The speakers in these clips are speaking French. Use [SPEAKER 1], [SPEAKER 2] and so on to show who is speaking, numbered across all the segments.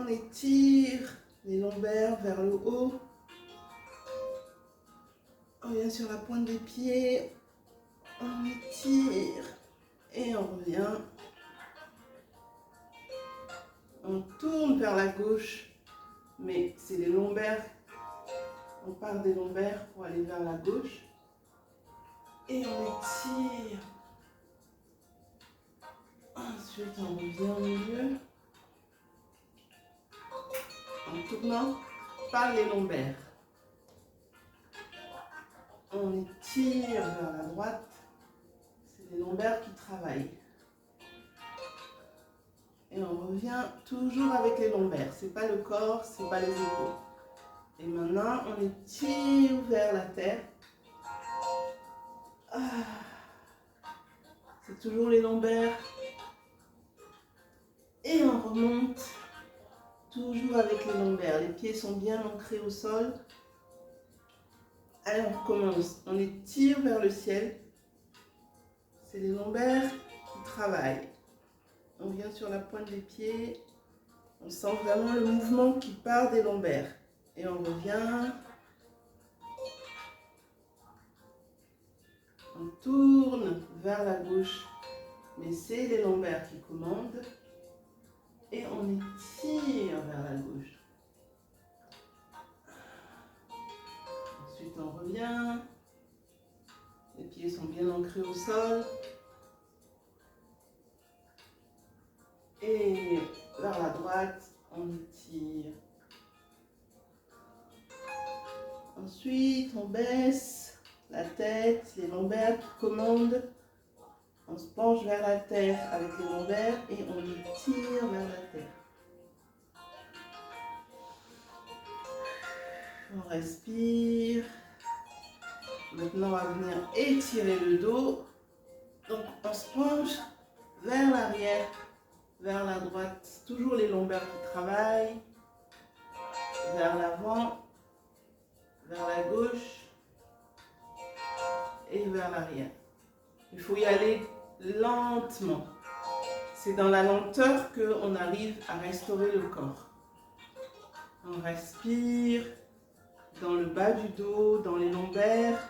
[SPEAKER 1] On étire les lombaires vers le haut. On vient sur la pointe des pieds. On étire et on revient. On tourne vers la gauche, mais c'est les lombaires. On part des lombaires pour aller vers la gauche. Et on étire. Ensuite, on revient au milieu. En tournant par les lombaires. On étire vers la droite. C'est les lombaires qui travaillent. Et on revient toujours avec les lombaires. C'est pas le corps, c'est pas les épaules. Et maintenant, on étire vers la terre. C'est toujours les lombaires. Et on remonte toujours avec les lombaires. Les pieds sont bien ancrés au sol. Allez, on recommence. On étire vers le ciel. C'est les lombaires qui travaillent. On vient sur la pointe des pieds. On sent vraiment le mouvement qui part des lombaires. Et on revient. On tourne vers la gauche. Mais c'est les lombaires qui commandent. Et on étire vers la gauche. Ensuite, on revient. Les pieds sont bien ancrés au sol. Et vers la droite, on étire. Ensuite, on baisse la tête, les lombaires qui commandent. On se penche vers la terre avec les lombaires et on étire vers la terre. On respire. Maintenant, on va venir étirer le dos. Donc, on se penche vers l'arrière, vers la droite. Toujours les lombaires qui travaillent. Vers l'avant, vers la gauche et vers l'arrière. Il faut y aller lentement. C'est dans la lenteur qu'on arrive à restaurer le corps. On respire dans le bas du dos, dans les lombaires.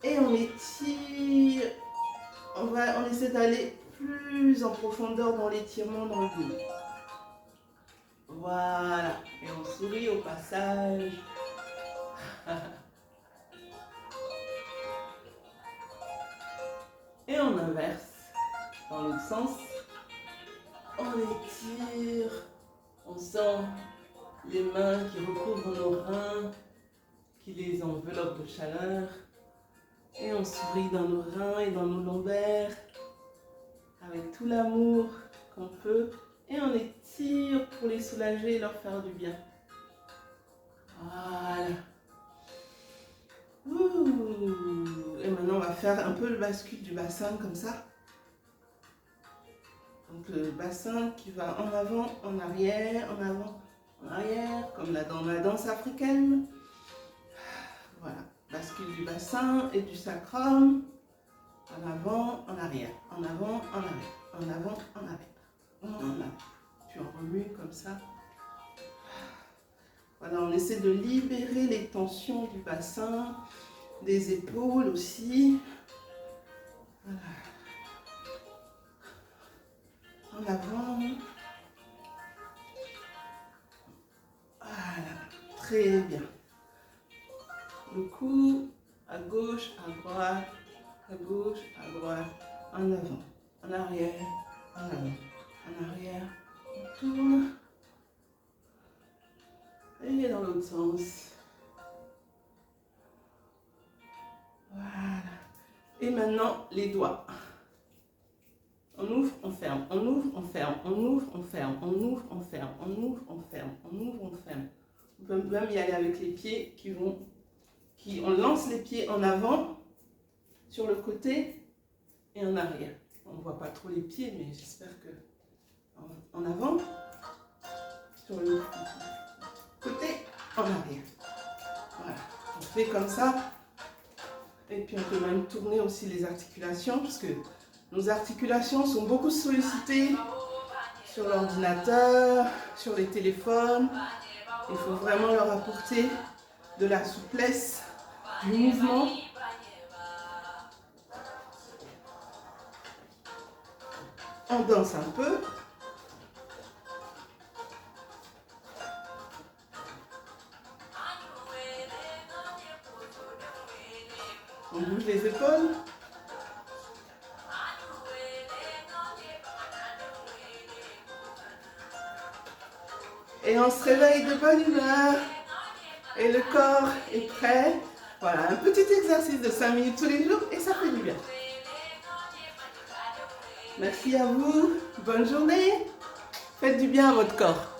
[SPEAKER 1] Et on étire. On essaie d'aller plus en profondeur dans l'étirement dans le dos. Voilà. Et on sourit au passage. Et on inverse dans l'autre sens. On étire. On sent les mains qui recouvrent nos reins, qui les enveloppent de chaleur. Et on sourit dans nos reins et dans nos lombaires avec tout l'amour qu'on peut. Et on étire pour les soulager et leur faire du bien. Voilà. Ouh. Et maintenant, on va faire un peu le bascule du bassin comme ça. Donc le bassin qui va en avant, en arrière, en avant, en arrière, comme dans la danse africaine. Voilà. Bascule du bassin et du sacrum. En avant, en arrière. En avant, en arrière. En avant, en arrière. En arrière. Tu en remues comme ça. Voilà, on essaie de libérer les tensions du bassin, des épaules aussi. Voilà. En avant. Voilà, très bien. Le cou, à gauche, à droite, à gauche, à droite, en avant, en arrière, en avant, en arrière, on tourne. Et dans l'autre sens. Voilà. Et maintenant, les doigts. On ouvre, on ferme, on ouvre, on ferme, on ouvre, on ferme, on ouvre, on ferme, on ouvre, on ferme, on ouvre, on ferme. On peut même y aller avec les pieds on lance les pieds en avant, sur le côté et en arrière. On ne voit pas trop les pieds, mais j'espère que en avant, sur le côté, en arrière. Voilà, on fait comme ça. Et puis on peut même tourner aussi les articulations, parce que nos articulations sont beaucoup sollicitées sur l'ordinateur, sur les téléphones. Il faut vraiment leur apporter de la souplesse, du mouvement. On danse un peu. On bouge les épaules. Et on se réveille de bonne humeur. Et le corps est prêt. Voilà, un petit exercice de 5 minutes tous les jours et ça fait du bien. Merci à vous. Bonne journée. Faites du bien à votre corps.